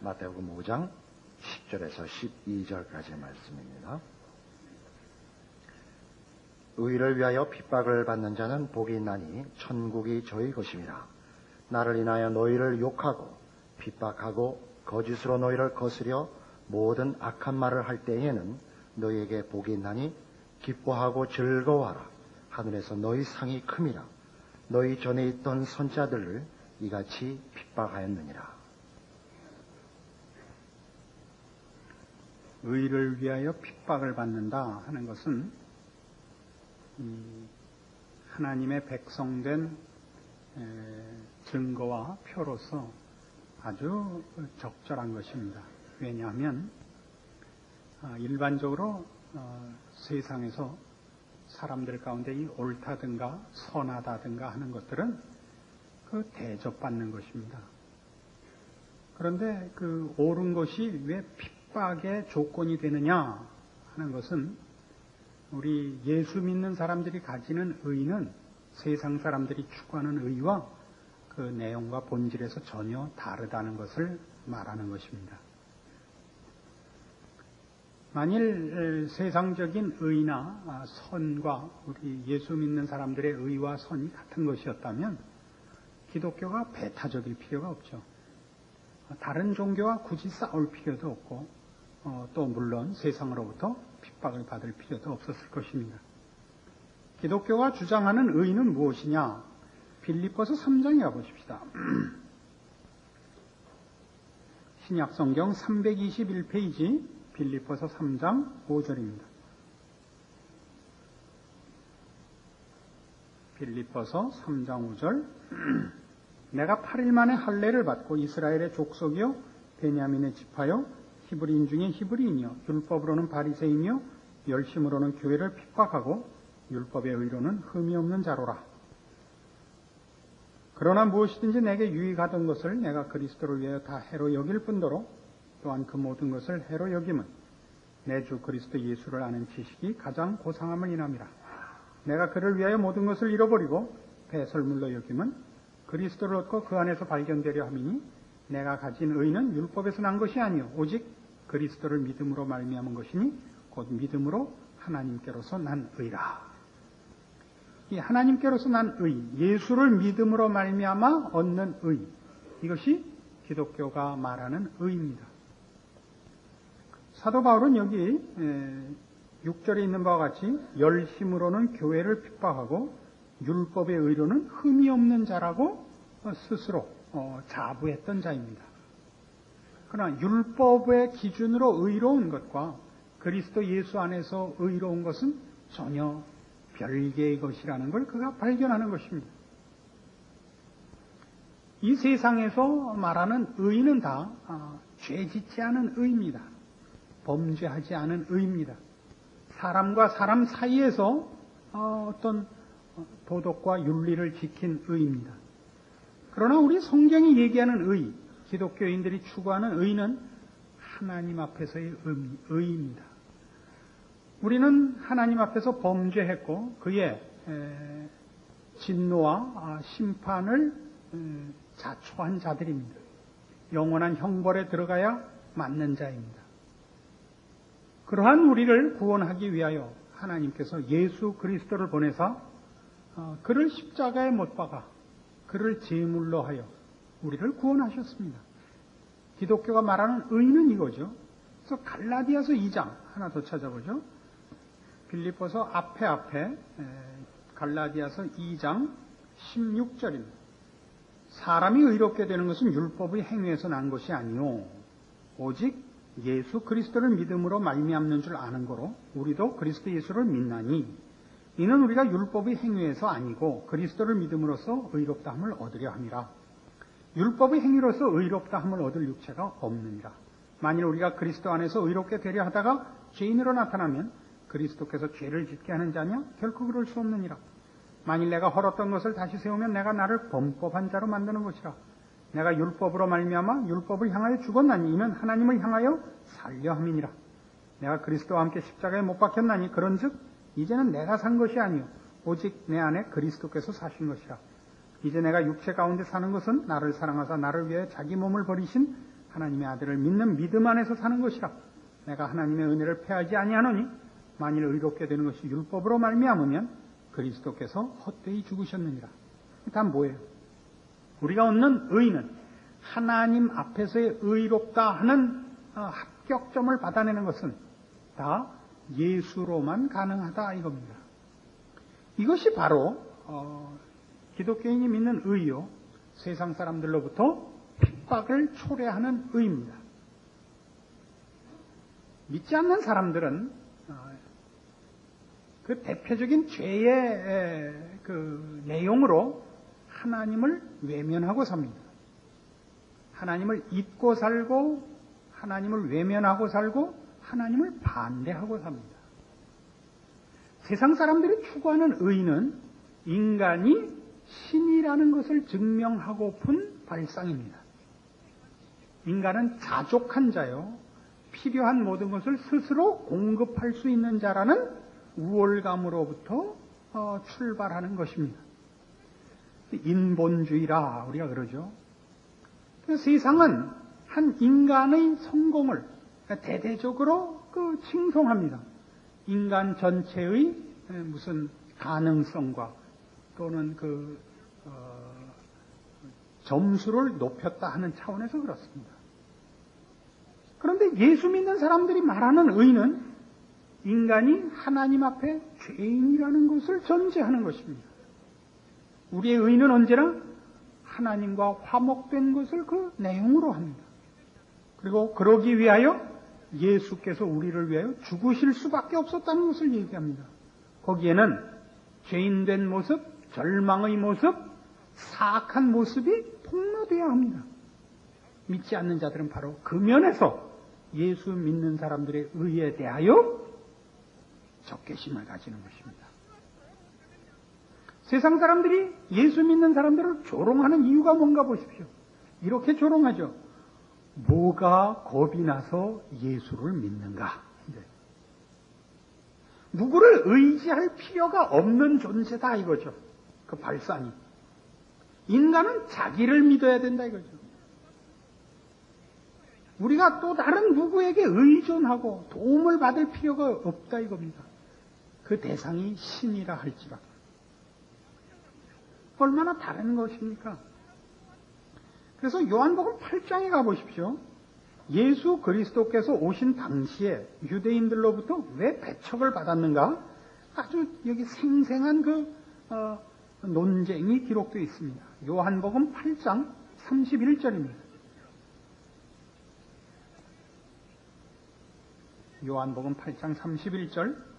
마태복음 5장 10절에서 12절까지의 말씀입니다. 의를 위하여 핍박을 받는 자는 복이 있나니 천국이 저희 것임이라. 나를 인하여 너희를 욕하고 핍박하고 거짓으로 너희를 거스려 모든 악한 말을 할 때에는 너희에게 복이 있나니 기뻐하고 즐거워하라. 하늘에서 너희 상이 큼이라. 너희 전에 있던 선자들을 이같이 핍박하였느니라. 의를 위하여 핍박을 받는다 하는 것은 하나님의 백성된 증거와 표로서 아주 적절한 것입니다. 왜냐하면 일반적으로 세상에서 사람들 가운데 이 옳다든가 선하다든가 하는 것들은 그 대접받는 것입니다. 그런데 그 옳은 것이 왜 핍박의 조건이 되느냐 하는 것은 우리 예수 믿는 사람들이 가지는 의는 세상 사람들이 추구하는 의와 그 내용과 본질에서 전혀 다르다는 것을 말하는 것입니다. 만일 세상적인 의나 선과 우리 예수 믿는 사람들의 의와 선이 같은 것이었다면 기독교가 배타적일 필요가 없죠. 다른 종교와 굳이 싸울 필요도 없고 또 물론 세상으로부터 핍박을 받을 필요도 없었을 것입니다. 기독교가 주장하는 의는 무엇이냐? 빌립보서 3장에 가보십시다. 신약성경 321페이지 빌립보서 3장 5절입니다. 빌립보서 3장 5절 내가 8일 만에 할례를 받고 이스라엘의 족속이요 베냐민의 지파요 히브리인 중에 히브리인이요 율법으로는 바리새인이요 열심으로는 교회를 핍박하고 율법의 의로는 흠이 없는 자로라. 그러나 무엇이든지 내게 유익하던 것을 내가 그리스도를 위하여 다 해로 여길 뿐더러 또한 그 모든 것을 해로 여김은 내 주 그리스도 예수를 아는 지식이 가장 고상함을 인함이라. 내가 그를 위하여 모든 것을 잃어버리고 배설물로 여김은 그리스도를 얻고 그 안에서 발견되려 함이니 내가 가진 의는 율법에서 난 것이 아니요 오직 그리스도를 믿음으로 말미암은 것이니 곧 믿음으로 하나님께로서 난 의라. 이 하나님께로서 난 의, 예수를 믿음으로 말미암아 얻는 의, 이것이 기독교가 말하는 의입니다. 사도 바울은 여기 6절에 있는 바와 같이 열심으로는 교회를 핍박하고 율법의 의로는 흠이 없는 자라고 스스로 자부했던 자입니다. 그러나 율법의 기준으로 의로운 것과 그리스도 예수 안에서 의로운 것은 전혀 별개의 것이라는 걸 그가 발견하는 것입니다. 이 세상에서 말하는 의는 다 죄짓지 않은 의입니다. 범죄하지 않은 의입니다. 사람과 사람 사이에서 어떤 도덕과 윤리를 지킨 의입니다. 그러나 우리 성경이 얘기하는 의, 기독교인들이 추구하는 의는 하나님 앞에서의 의입니다. 우리는 하나님 앞에서 범죄했고 그의 진노와 심판을 자초한 자들입니다. 영원한 형벌에 들어가야 맞는 자입니다. 그러한 우리를 구원하기 위하여 하나님께서 예수 그리스도를 보내사 그를 십자가에 못 박아 그를 제물로 하여 우리를 구원하셨습니다. 기독교가 말하는 의는 이거죠. 그래서 갈라디아서 2장 하나 더 찾아보죠. 빌립보서 앞에 갈라디아서 2장 16절입니다. 사람이 의롭게 되는 것은 율법의 행위에서 난 것이 아니요 오직 예수 그리스도를 믿음으로 말미암는 줄 아는 거로 우리도 그리스도 예수를 믿나니 이는 우리가 율법의 행위에서 아니고 그리스도를 믿음으로써 의롭다함을 얻으려 함이라. 율법의 행위로서 의롭다함을 얻을 육체가 없느니라. 만일 우리가 그리스도 안에서 의롭게 되려 하다가 죄인으로 나타나면 그리스도께서 죄를 짓게 하는 자냐? 결코 그럴 수 없느니라. 만일 내가 헐었던 것을 다시 세우면 내가 나를 범법한 자로 만드는 것이라. 내가 율법으로 말미암아 율법을 향하여 죽었나니 이는 하나님을 향하여 살려 함이니라. 내가 그리스도와 함께 십자가에 못 박혔나니 그런즉 이제는 내가 산 것이 아니요 오직 내 안에 그리스도께서 사신 것이라. 이제 내가 육체 가운데 사는 것은 나를 사랑하사 나를 위해 자기 몸을 버리신 하나님의 아들을 믿는 믿음 안에서 사는 것이라. 내가 하나님의 은혜를 패하지 아니하노니 만일 의롭게 되는 것이 율법으로 말미암으면 그리스도께서 헛되이 죽으셨느니라. 다 뭐예요? 우리가 얻는 의는 하나님 앞에서의 의롭다 하는 합격점을 받아내는 것은 다 예수로만 가능하다 이겁니다. 이것이 바로 기독교인이 믿는 의요, 세상 사람들로부터 핍박을 초래하는 의입니다. 믿지 않는 사람들은 그 대표적인 죄의 그 내용으로 하나님을 외면하고 삽니다. 하나님을 잊고 살고, 하나님을 외면하고 살고, 하나님을 반대하고 삽니다. 세상 사람들이 추구하는 의는 인간이 신이라는 것을 증명하고픈 발상입니다. 인간은 자족한 자요, 필요한 모든 것을 스스로 공급할 수 있는 자라는 우월감으로부터 출발하는 것입니다. 인본주의라 우리가 그러죠. 세상은 한 인간의 성공을 대대적으로 칭송합니다. 인간 전체의 무슨 가능성과 또는 점수를 높였다 하는 차원에서 그렇습니다. 그런데 예수 믿는 사람들이 말하는 의는 인간이 하나님 앞에 죄인이라는 것을 전제하는 것입니다. 우리의 의는 언제나 하나님과 화목된 것을 그 내용으로 합니다. 그리고 그러기 위하여 예수께서 우리를 위하여 죽으실 수밖에 없었다는 것을 얘기합니다. 거기에는 죄인된 모습, 절망의 모습, 사악한 모습이 폭로되어야 합니다. 믿지 않는 자들은 바로 그 면에서 예수 믿는 사람들의 의에 대하여 적개심을 가지는 것입니다. 세상 사람들이 예수 믿는 사람들을 조롱하는 이유가 뭔가 보십시오. 이렇게 조롱하죠. 뭐가 겁이 나서 예수를 믿는가? 누구를 의지할 필요가 없는 존재다 이거죠. 그 발상이. 인간은 자기를 믿어야 된다 이거죠. 우리가 또 다른 누구에게 의존하고 도움을 받을 필요가 없다 이겁니다. 그 대상이 신이라 할지라도. 얼마나 다른 것입니까? 그래서 요한복음 8장에 가보십시오. 예수 그리스도께서 오신 당시에 유대인들로부터 왜 배척을 받았는가? 아주 여기 생생한 논쟁이 기록되어 있습니다. 요한복음 8장 31절입니다. 요한복음 8장 31절.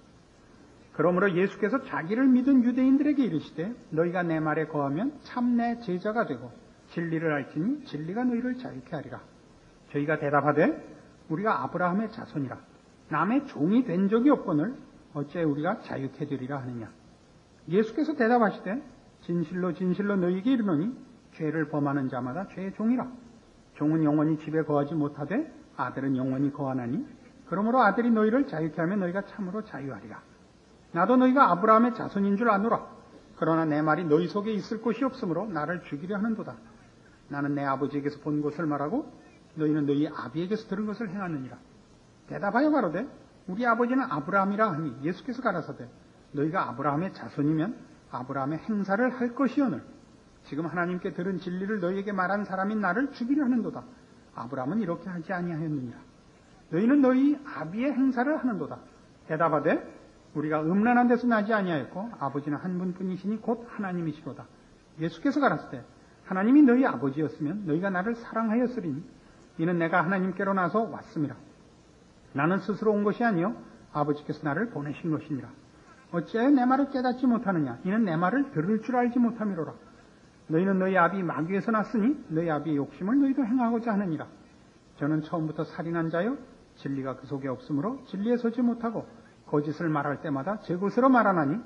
그러므로 예수께서 자기를 믿은 유대인들에게 이르시되 너희가 내 말에 거하면 참 내 제자가 되고 진리를 알지니 진리가 너희를 자유케 하리라. 저희가 대답하되 우리가 아브라함의 자손이라 남의 종이 된 적이 없거늘 어째 우리가 자유케 되리라 하느냐. 예수께서 대답하시되 진실로 진실로 너희에게 이르노니 죄를 범하는 자마다 죄의 종이라. 종은 영원히 집에 거하지 못하되 아들은 영원히 거하나니 그러므로 아들이 너희를 자유케 하면 너희가 참으로 자유하리라. 나도 너희가 아브라함의 자손인 줄 아노라. 그러나 내 말이 너희 속에 있을 곳이 없으므로 나를 죽이려 하는도다. 나는 내 아버지에게서 본 것을 말하고 너희는 너희 아비에게서 들은 것을 행하느니라. 대답하여 가로되 우리 아버지는 아브라함이라 하니 예수께서 가라사대 너희가 아브라함의 자손이면 아브라함의 행사를 할 것이오늘 지금 하나님께 들은 진리를 너희에게 말한 사람인 나를 죽이려 하는도다. 아브라함은 이렇게 하지 아니하였느니라. 너희는 너희 아비의 행사를 하는도다. 대답하되 우리가 음란한 데서 나지 아니하였고 아버지는 한 분뿐이시니 곧 하나님이시로다. 예수께서 가라사대 하나님이 너희 아버지였으면 너희가 나를 사랑하였으리니 이는 내가 하나님께로 나서 왔음이라. 나는 스스로 온 것이 아니요 아버지께서 나를 보내신 것이니라. 어찌하여 내 말을 깨닫지 못하느냐. 이는 내 말을 들을 줄 알지 못함이로라. 너희는 너희 아비 마귀에서 났으니 너희 아비의 욕심을 너희도 행하고자 하느니라. 저는 처음부터 살인한 자요 진리가 그 속에 없으므로 진리에 서지 못하고 거짓을 말할 때마다 제 것으로 말하나니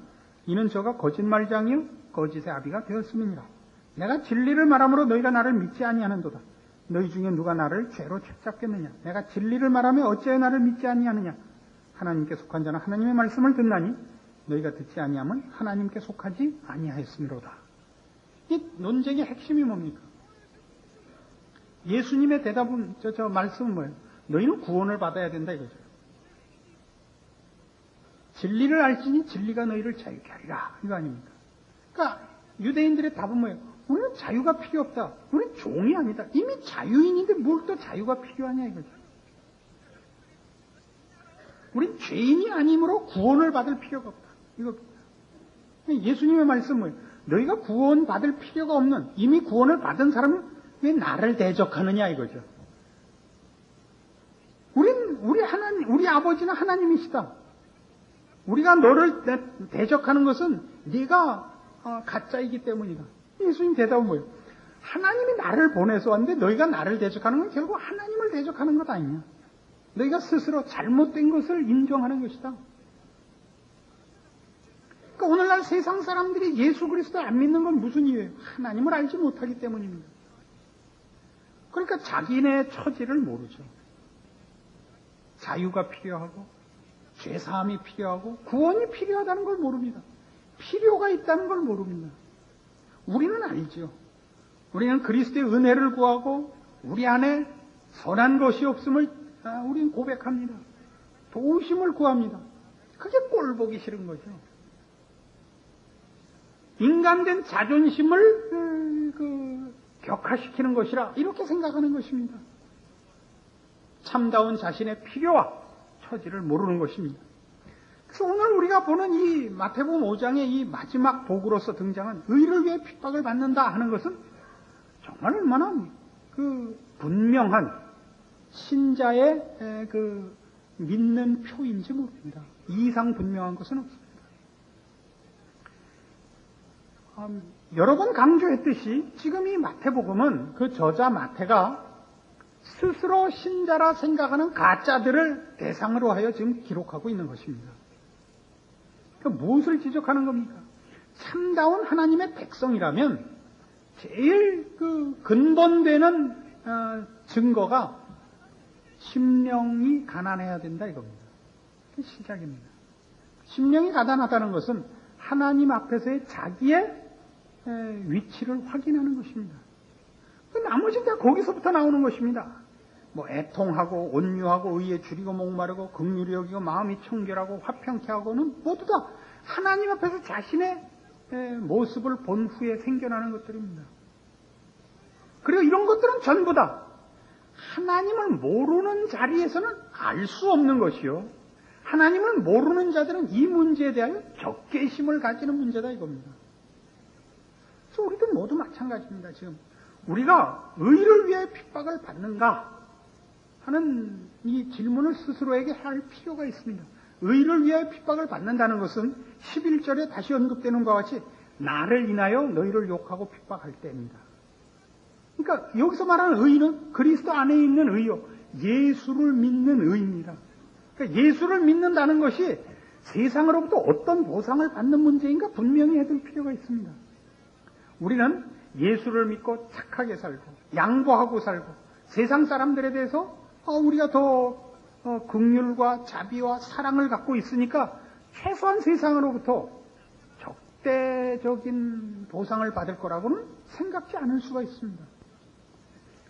이는 저가 거짓말장이요 거짓의 아비가 되었음이니라. 내가 진리를 말함으로 너희가 나를 믿지 아니하는도다. 너희 중에 누가 나를 죄로 책잡겠느냐. 내가 진리를 말하며 어찌하여 나를 믿지 아니하느냐. 하나님께 속한 자는 하나님의 말씀을 듣나니 너희가 듣지 아니함은 하나님께 속하지 아니하였음이로다. 이 논쟁의 핵심이 뭡니까? 예수님의 대답은, 말씀은 뭐예요? 너희는 구원을 받아야 된다 이거죠. 진리를 알지니 진리가 너희를 자유케 하리라. 이거 아닙니까? 그러니까 유대인들의 답은 뭐예요? 우리는 자유가 필요 없다. 우리는 종이 아니다. 이미 자유인인데 뭘 또 자유가 필요하냐 이거죠. 우린 죄인이 아니므로 구원을 받을 필요가 없다. 이거 예수님의 말씀은 뭐예요? 너희가 구원 받을 필요가 없는, 이미 구원을 받은 사람은 왜 나를 대적하느냐 이거죠. 우리 아버지는 하나님이시다. 우리가 너를 대적하는 것은 네가 가짜이기 때문이다. 예수님 대답은 뭐예요? 하나님이 나를 보내서 왔는데 너희가 나를 대적하는 건 결국 하나님을 대적하는 것 아니냐. 너희가 스스로 잘못된 것을 인정하는 것이다. 그러니까 오늘날 세상 사람들이 예수 그리스도 안 믿는 건 무슨 이유예요? 하나님을 알지 못하기 때문입니다. 그러니까 자기네 처지를 모르죠. 자유가 필요하고 죄사함이 필요하고 구원이 필요하다는 걸 모릅니다. 필요가 있다는 걸 모릅니다. 우리는 알죠. 우리는 그리스도의 은혜를 구하고 우리 안에 선한 것이 없음을 우리는 고백합니다. 도우심을 구합니다. 그게 꼴 보기 싫은 거죠. 인간된 자존심을 격화시키는 것이라 이렇게 생각하는 것입니다. 참다운 자신의 필요와 처지를 모르는 것입니다. 그래서 오늘 우리가 보는 이 마태복음 5장의 이 마지막 복으로서 등장한 의를 위해 핍박을 받는다 하는 것은 정말 얼마나 분명한 신자의 믿는 표인지 모릅니다. 이 이상 분명한 것은 없습니다. 여러 번 강조했듯이 지금 이 마태복음은 그 저자 마태가 스스로 신자라 생각하는 가짜들을 대상으로 하여 지금 기록하고 있는 것입니다. 그러니까 무엇을 지적하는 겁니까? 참다운 하나님의 백성이라면 제일 근본되는 증거가 심령이 가난해야 된다 이겁니다. 그게 시작입니다. 심령이 가난하다는 것은 하나님 앞에서의 자기의 위치를 확인하는 것입니다. 나머지는 다 거기서부터 나오는 것입니다. 애통하고 온유하고 의에 줄이고 목마르고 긍휼히 여기고 마음이 청결하고 화평케 하고는 모두 다 하나님 앞에서 자신의 모습을 본 후에 생겨나는 것들입니다. 그리고 이런 것들은 전부 다 하나님을 모르는 자리에서는 알 수 없는 것이요. 하나님을 모르는 자들은 이 문제에 대하여 적개심을 가지는 문제다 이겁니다. 그래서 우리도 모두 마찬가지입니다. 지금 우리가 의를 위해 핍박을 받는가 하는 이 질문을 스스로에게 할 필요가 있습니다. 의를 위해 핍박을 받는다는 것은 11절에 다시 언급되는 것과 같이 나를 인하여 너희를 욕하고 핍박할 때입니다. 그러니까 여기서 말하는 의는 그리스도 안에 있는 의요, 예수를 믿는 의입니다. 그러니까 예수를 믿는다는 것이 세상으로부터 어떤 보상을 받는 문제인가 분명히 해둘 필요가 있습니다. 우리는 예수를 믿고 착하게 살고 양보하고 살고 세상 사람들에 대해서 우리가 더 긍휼과 자비와 사랑을 갖고 있으니까 최소한 세상으로부터 적대적인 보상을 받을 거라고는 생각지 않을 수가 있습니다.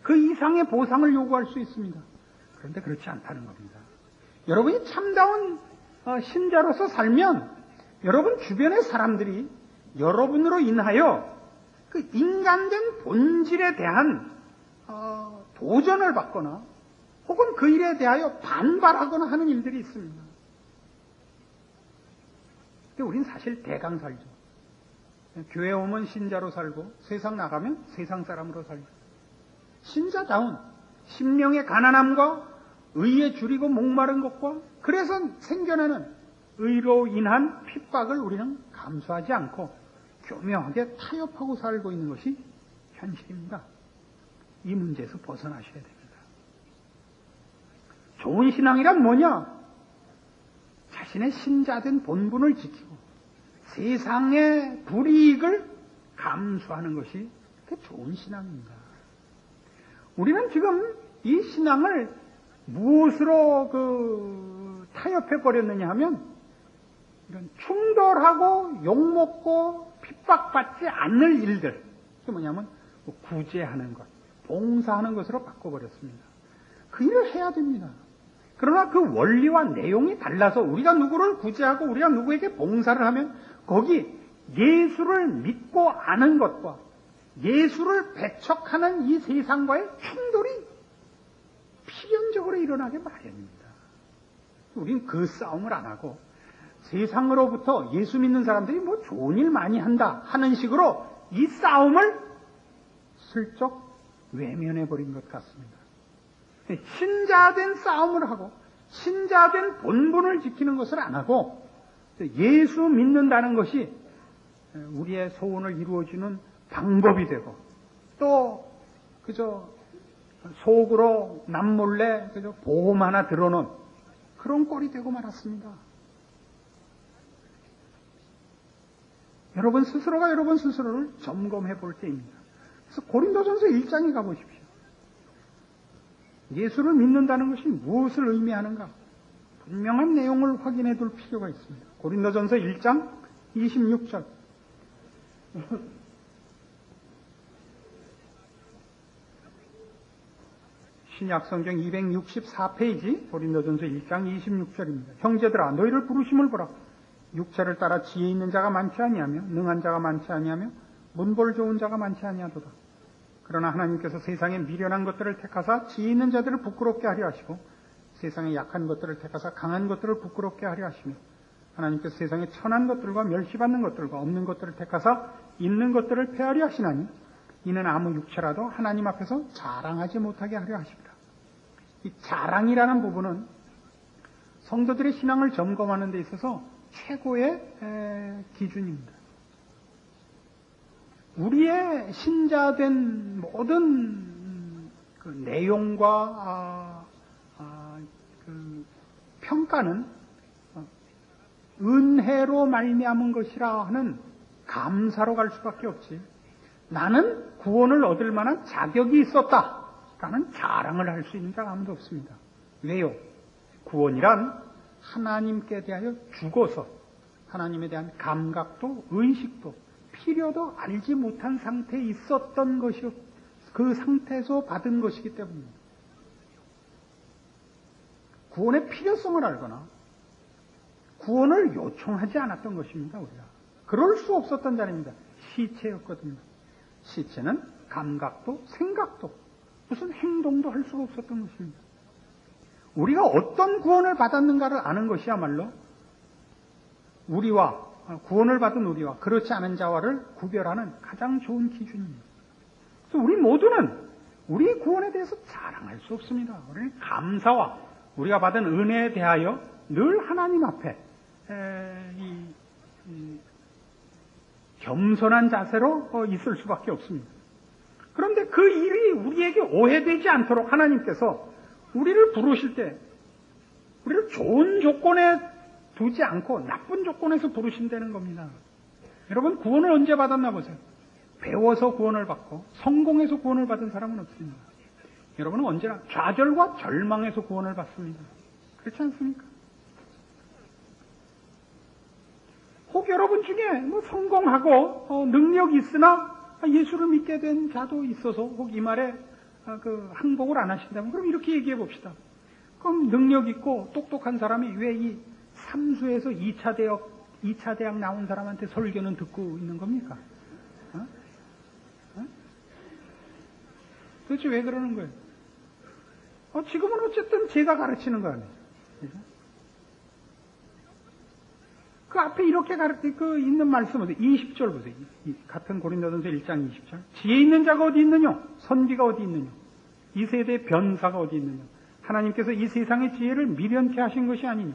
그 이상의 보상을 요구할 수 있습니다. 그런데 그렇지 않다는 겁니다. 여러분이 참다운 신자로서 살면 여러분 주변의 사람들이 여러분으로 인하여 그 인간된 본질에 대한 도전을 받거나 혹은 그 일에 대하여 반발하거나 하는 일들이 있습니다. 근데 우린 사실 대강 살죠. 교회 오면 신자로 살고 세상 나가면 세상 사람으로 살죠. 신자다운 심령의 가난함과 의에 줄이고 목마른 것과 그래서 생겨나는 의로 인한 핍박을 우리는 감수하지 않고 교묘하게 타협하고 살고 있는 것이 현실입니다. 이 문제에서 벗어나셔야 됩니다. 좋은 신앙이란 뭐냐? 자신의 신자된 본분을 지키고 세상의 불이익을 감수하는 것이 그게 좋은 신앙입니다. 우리는 지금 이 신앙을 무엇으로 타협해 버렸느냐 하면 이런 충돌하고 욕먹고 핍박받지 않을 일들, 그게 뭐냐면 구제하는 것, 봉사하는 것으로 바꿔버렸습니다. 그 일을 해야 됩니다. 그러나 그 원리와 내용이 달라서 우리가 누구를 구제하고 우리가 누구에게 봉사를 하면 거기 예수를 믿고 아는 것과 예수를 배척하는 이 세상과의 충돌이 필연적으로 일어나게 마련입니다. 우린 그 싸움을 안 하고 세상으로부터 예수 믿는 사람들이 뭐 좋은 일 많이 한다 하는 식으로 이 싸움을 슬쩍 외면해버린 것 같습니다. 신자된 싸움을 하고 신자된 본분을 지키는 것을 안 하고 예수 믿는다는 것이 우리의 소원을 이루어주는 방법이 되고 또 그저 속으로 남몰래 그저 보험 하나 들어놓은 그런 꼴이 되고 말았습니다. 여러분 스스로가 여러분 스스로를 점검해 볼 때입니다. 그래서 고린도전서 1장에 가보십시오. 예수를 믿는다는 것이 무엇을 의미하는가? 분명한 내용을 확인해 둘 필요가 있습니다. 고린도전서 1장 26절. 신약성경 264페이지 고린도전서 1장 26절입니다. 형제들아 너희를 부르심을 보라. 육체를 따라 지혜 있는 자가 많지 아니하며 능한 자가 많지 아니하며 문벌 좋은 자가 많지 아니하도다. 그러나 하나님께서 세상에 미련한 것들을 택하사 지혜 있는 자들을 부끄럽게 하려 하시고 세상에 약한 것들을 택하사 강한 것들을 부끄럽게 하려 하시며 하나님께서 세상에 천한 것들과 멸시받는 것들과 없는 것들을 택하사 있는 것들을 폐하려 하시나니 이는 아무 육체라도 하나님 앞에서 자랑하지 못하게 하려 하십니다. 이 자랑이라는 부분은 성도들의 신앙을 점검하는 데 있어서 최고의 기준입니다. 우리의 신자된 모든 그 내용과 그 평가는 은혜로 말미암은 것이라 하는 감사로 갈 수밖에 없지. 나는 구원을 얻을 만한 자격이 있었다라는 자랑을 할 수 있는 자가 아무도 없습니다. 왜요? 구원이란 하나님께 대하여 죽어서 하나님에 대한 감각도 의식도 필요도 알지 못한 상태에 있었던 것이요. 그 상태에서 받은 것이기 때문입니다. 구원의 필요성을 알거나 구원을 요청하지 않았던 것입니다. 우리가 그럴 수 없었던 자입니다. 시체였거든요. 시체는 감각도 생각도 무슨 행동도 할 수가 없었던 것입니다. 우리가 어떤 구원을 받았는가를 아는 것이야말로 우리와 구원을 받은 우리와 그렇지 않은 자와를 구별하는 가장 좋은 기준입니다. 그래서 우리 모두는 우리의 구원에 대해서 자랑할 수 없습니다. 우리는 감사와 우리가 받은 은혜에 대하여 늘 하나님 앞에 겸손한 자세로 있을 수밖에 없습니다. 그런데 그 일이 우리에게 오해되지 않도록 하나님께서 우리를 부르실 때 우리를 좋은 조건에 두지 않고 나쁜 조건에서 부르신다는 겁니다. 여러분 구원을 언제 받았나 보세요. 배워서 구원을 받고 성공해서 구원을 받은 사람은 없습니다. 여러분은 언제나 좌절과 절망에서 구원을 받습니다. 그렇지 않습니까? 혹 여러분 중에 뭐 성공하고 능력이 있으나 예수를 믿게 된 자도 있어서 혹 이 말에 그 항복을 안 하신다면 그럼 이렇게 얘기해 봅시다. 그럼 능력 있고 똑똑한 사람이 왜 이 삼수에서 2차 대학 나온 사람한테 설교는 듣고 있는 겁니까? 도대체 왜 그러는 거예요? 지금은 어쨌든 제가 가르치는 거 아니에요. 그 앞에 이렇게 그 있는 말씀은 20절 보세요. 같은 고린도전서 1장 20절. 지혜 있는 자가 어디 있느냐? 선비가 어디 있느냐? 이 세대의 변사가 어디 있느냐? 하나님께서 이 세상의 지혜를 미련케 하신 것이 아니냐?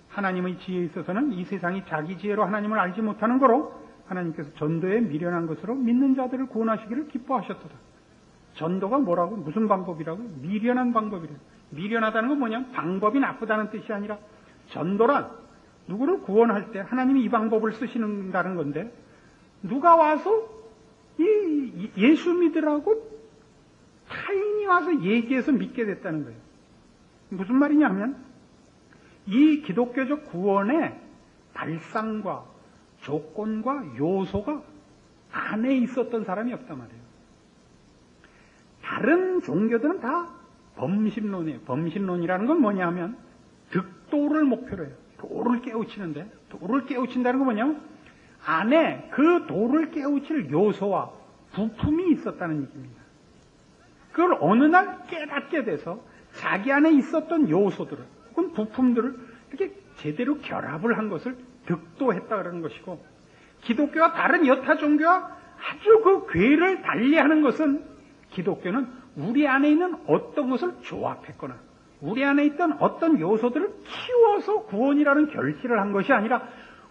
하나님의 지혜에 있어서는 이 세상이 자기 지혜로 하나님을 알지 못하는 거로 하나님께서 전도에 미련한 것으로 믿는 자들을 구원하시기를 기뻐하셨도다. 전도가 뭐라고? 무슨 방법이라고? 미련한 방법이래요. 미련하다는 건 뭐냐면 방법이 나쁘다는 뜻이 아니라 전도란 누구를 구원할 때 하나님이 이 방법을 쓰시는다는 건데 누가 와서 이 예수 믿으라고 타인이 와서 얘기해서 믿게 됐다는 거예요. 무슨 말이냐 하면 이 기독교적 구원의 발상과 조건과 요소가 안에 있었던 사람이 없단 말이에요. 다른 종교들은 다 범신론이에요. 범신론이라는 건 뭐냐면 득도를 목표로 해요. 도를 깨우치는데, 도를 깨우친다는 건 뭐냐면 안에 그 도를 깨우칠 요소와 부품이 있었다는 얘기입니다. 그걸 어느 날 깨닫게 돼서 자기 안에 있었던 요소들을 혹은 부품들을 이렇게 제대로 결합을 한 것을 득도했다 그러는 것이고, 기독교와 다른 여타 종교와 아주 그 궤를 달리하는 것은 기독교는 우리 안에 있는 어떤 것을 조합했거나 우리 안에 있던 어떤 요소들을 키워서 구원이라는 결실을 한 것이 아니라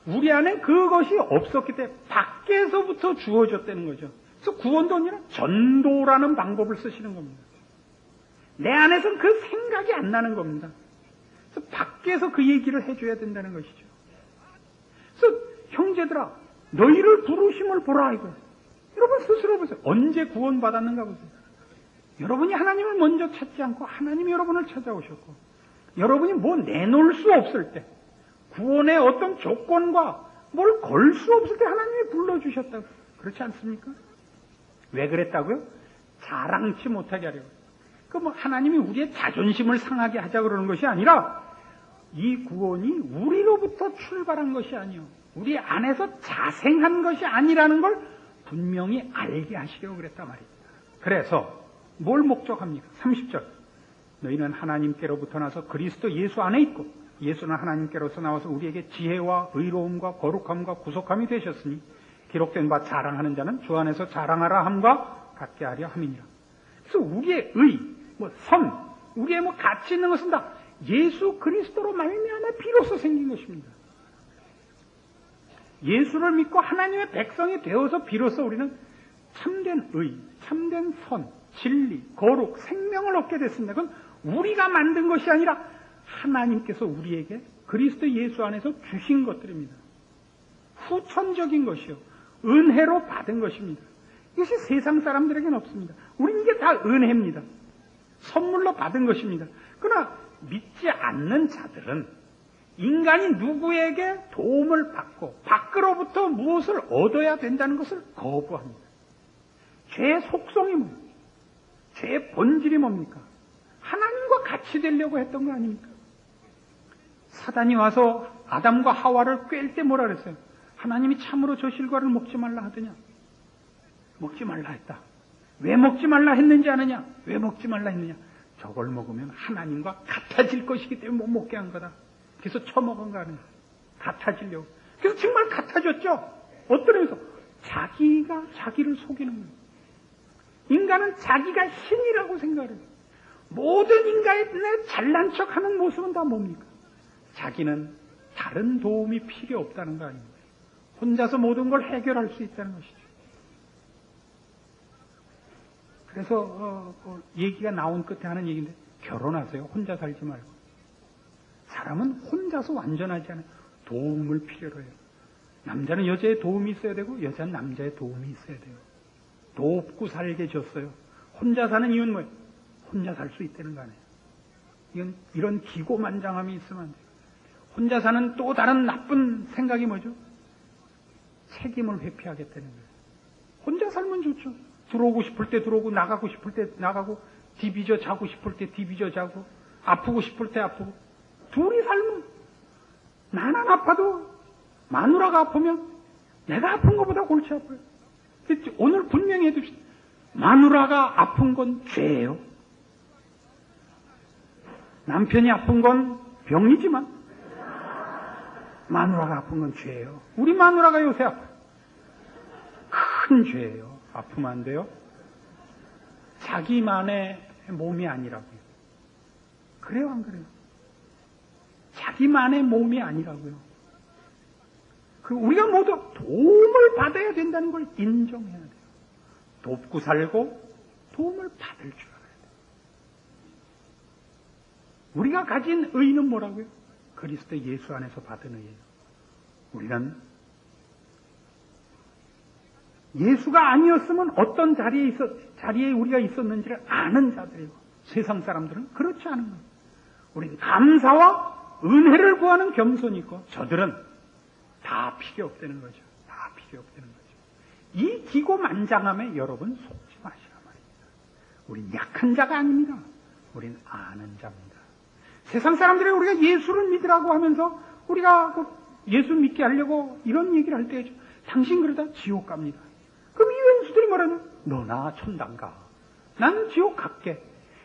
우리 안에 그것이 없었기 때문에 밖에서부터 주어졌다는 거죠. 그래서 구원도 아니라 전도라는 방법을 쓰시는 겁니다. 내 안에서는 그 생각이 안 나는 겁니다. 그래서 밖에서 그 얘기를 해줘야 된다는 것이죠. 그래서 형제들아, 너희를 부르심을 보라 이거. 여러분 스스로 보세요. 언제 구원받았는가 보세요. 여러분이 하나님을 먼저 찾지 않고 하나님이 여러분을 찾아오셨고, 여러분이 뭐 내놓을 수 없을 때, 구원의 어떤 조건과 뭘 걸 수 없을 때 하나님이 불러주셨다고. 그렇지 않습니까? 왜 그랬다고요? 자랑치 못하게 하려고. 그 뭐 하나님이 우리의 자존심을 상하게 하자 그러는 것이 아니라, 이 구원이 우리로부터 출발한 것이 아니요, 우리 안에서 자생한 것이 아니라는 걸 분명히 알게 하시려고 그랬단 말입니다. 그래서 뭘 목적합니까? 30절. 너희는 하나님께로부터 나서 그리스도 예수 안에 있고 예수는 하나님께로서 나와서 우리에게 지혜와 의로움과 거룩함과 구속함이 되셨으니 기록된 바 자랑하는 자는 주 안에서 자랑하라 함과 같게 하려 함이니라. 그래서 우리의 의, 선, 우리의 가치 있는 것은 다 예수 그리스도로 말미암아 비로소 생긴 것입니다. 예수를 믿고 하나님의 백성이 되어서 비로소 우리는 참된 의, 참된 선, 진리, 거룩, 생명을 얻게 됐습니다. 그건 우리가 만든 것이 아니라 하나님께서 우리에게 그리스도 예수 안에서 주신 것들입니다. 후천적인 것이요, 은혜로 받은 것입니다. 이것이 세상 사람들에게는 없습니다. 우리는 이게 다 은혜입니다. 선물로 받은 것입니다. 그러나 믿지 않는 자들은 인간이 누구에게 도움을 받고 밖으로부터 무엇을 얻어야 된다는 것을 거부합니다. 죄의 속성이 뭡니까? 죄의 본질이 뭡니까? 하나님과 같이 되려고 했던 거 아닙니까? 사단이 와서 아담과 하와를 꿰을 때 뭐라 그랬어요? 하나님이 참으로 저 실과를 먹지 말라 하더냐? 먹지 말라 했다. 왜 먹지 말라 했는지 아느냐? 왜 먹지 말라 했느냐? 저걸 먹으면 하나님과 같아질 것이기 때문에 못 먹게 한 거다. 그래서 처먹은 거 아니에요. 같아지려고. 그래서 정말 같아졌죠. 어떤 의미에서? 자기가 자기를 속이는 거예요. 인간은 자기가 신이라고 생각해요. 모든 인간의 잘난 척하는 모습은 다 뭡니까? 자기는 다른 도움이 필요 없다는 거 아닙니까? 혼자서 모든 걸 해결할 수 있다는 것이죠. 그래서 얘기가 나온 끝에 하는 얘기인데, 결혼하세요. 혼자 살지 말고. 사람은 혼자서 완전하지 않아요. 도움을 필요로 해요. 남자는 여자의 도움이 있어야 되고 여자는 남자의 도움이 있어야 돼요. 돕고 살게 줬어요. 혼자 사는 이유는 뭐예요? 혼자 살 수 있다는 거 아니에요. 이런 기고만장함이 있으면 안 돼요. 혼자 사는 또 다른 나쁜 생각이 뭐죠? 책임을 회피하겠다는 거예요. 혼자 살면 좋죠. 들어오고 싶을 때 들어오고 나가고 싶을 때 나가고 디비져 자고 싶을 때 디비져 자고 아프고 싶을 때 아프고. 둘이 살면 나는 아파도 마누라가 아프면 내가 아픈 것보다 골치 아파요. 오늘 분명히 해둡시다. 마누라가 아픈 건 죄예요. 남편이 아픈 건 병이지만 마누라가 아픈 건 죄예요. 우리 마누라가 요새 아파요. 큰 죄예요. 아프면 안 돼요. 자기만의 몸이 아니라고요. 그래요, 안 그래요? 자기만의 몸이 아니라고요. 우리가 모두 도움을 받아야 된다는 걸 인정해야 돼요. 돕고 살고 도움을 받을 줄 알아야 돼요. 우리가 가진 의는 뭐라고요? 그리스도 예수 안에서 받은 의예요. 우리는 예수가 아니었으면 어떤 자리에 우리가 있었는지를 아는 자들이고, 세상 사람들은 그렇지 않은 거예요. 우리는 감사와 은혜를 구하는 겸손이 있고, 저들은 다 필요 없다는 거죠. 다 필요 없다는 거죠. 이 기고만장함에 여러분 속지 마시란 말입니다. 우린 약한 자가 아닙니다. 우린 아는 자입니다. 세상 사람들이 우리가 예수를 믿으라고 하면서 우리가 예수 믿게 하려고 이런 얘기를 할 때 당신 그러다 지옥 갑니다. 그럼 이 왼수들이 말하냐? 너나 천당 가. 난 지옥 갈게.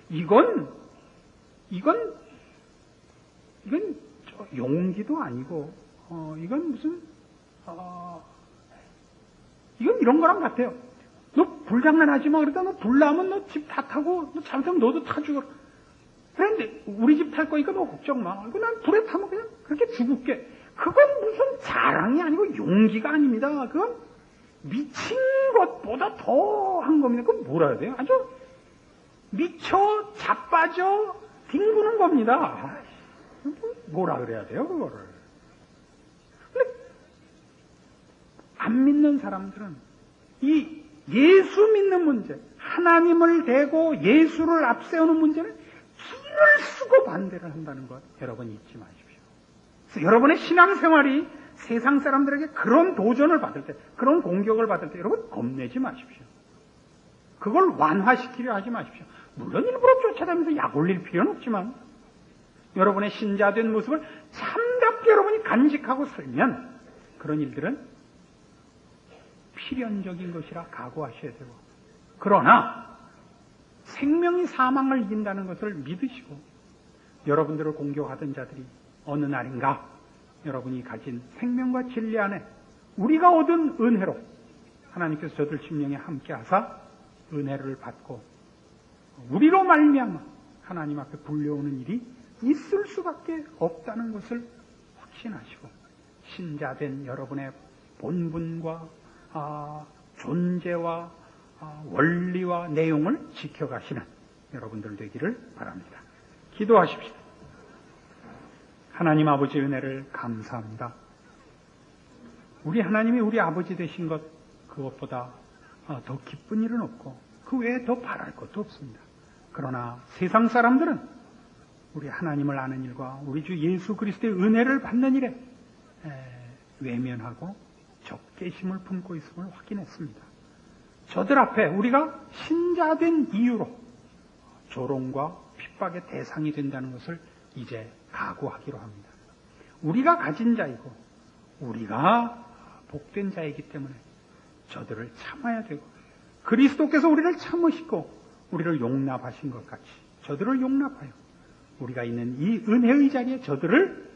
이건 용기도 아니고 이건 무슨 이건 이런 거랑 같아요. 너 불장난하지 마. 그러다 너 불나면 너 집 다 타고 너 잘못하면 너도 타 죽어. 그런데 우리 집 탈 거니까 너 걱정 마. 난 불에 타면 그냥 그렇게 죽을게. 그건 무슨 자랑이 아니고 용기가 아닙니다. 그건 미친 것보다 더한 겁니다. 그건 뭐라 해야 돼요? 아주 미쳐 자빠져 뒹구는 겁니다. 뭐라 그래야 돼요, 그거를. 근데 안 믿는 사람들은 이 예수 믿는 문제, 하나님을 대고 예수를 앞세우는 문제는 기를 쓰고 반대를 한다는 것 여러분 잊지 마십시오. 그래서 여러분의 신앙생활이 세상 사람들에게 그런 도전을 받을 때, 그런 공격을 받을 때 여러분 겁내지 마십시오. 그걸 완화시키려 하지 마십시오. 물론 일부러 쫓아다니면서 약 올릴 필요는 없지만 여러분의 신자된 모습을 참답게 여러분이 간직하고 살면 그런 일들은 필연적인 것이라 각오하셔야 되고, 그러나 생명이 사망을 이긴다는 것을 믿으시고 여러분들을 공격하던 자들이 어느 날인가 여러분이 가진 생명과 진리 안에 우리가 얻은 은혜로 하나님께서 저들 심령에 함께 하사 은혜를 받고 우리로 말미암아 하나님 앞에 불려오는 일이 있을 수밖에 없다는 것을 확신하시고 신자된 여러분의 본분과 존재와 원리와 내용을 지켜가시는 여러분들 되기를 바랍니다. 기도하십시오. 하나님 아버지 은혜를 감사합니다. 우리 하나님이 우리 아버지 되신 것 그것보다 더 기쁜 일은 없고 그 외에 더 바랄 것도 없습니다. 그러나 세상 사람들은 우리 하나님을 아는 일과 우리 주 예수 그리스도의 은혜를 받는 일에 외면하고 적개심을 품고 있음을 확인했습니다. 저들 앞에 우리가 신자된 이유로 조롱과 핍박의 대상이 된다는 것을 이제 각오하기로 합니다. 우리가 가진 자이고 우리가 복된 자이기 때문에 저들을 참아야 되고 그리스도께서 우리를 참으시고 우리를 용납하신 것 같이 저들을 용납하여 우리가 있는 이 은혜의 자리에 저들을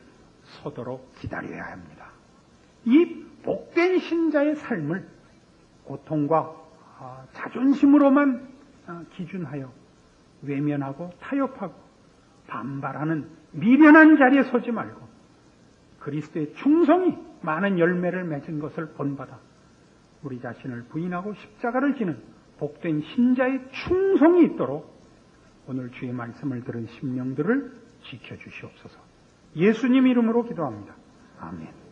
서도록 기다려야 합니다. 이 복된 신자의 삶을 고통과 자존심으로만 기준하여 외면하고 타협하고 반발하는 미련한 자리에 서지 말고 그리스도의 충성이 많은 열매를 맺은 것을 본받아 우리 자신을 부인하고 십자가를 지는 복된 신자의 충성이 있도록 오늘 주의 말씀을 들은 심령들을 지켜주시옵소서. 예수님 이름으로 기도합니다. 아멘.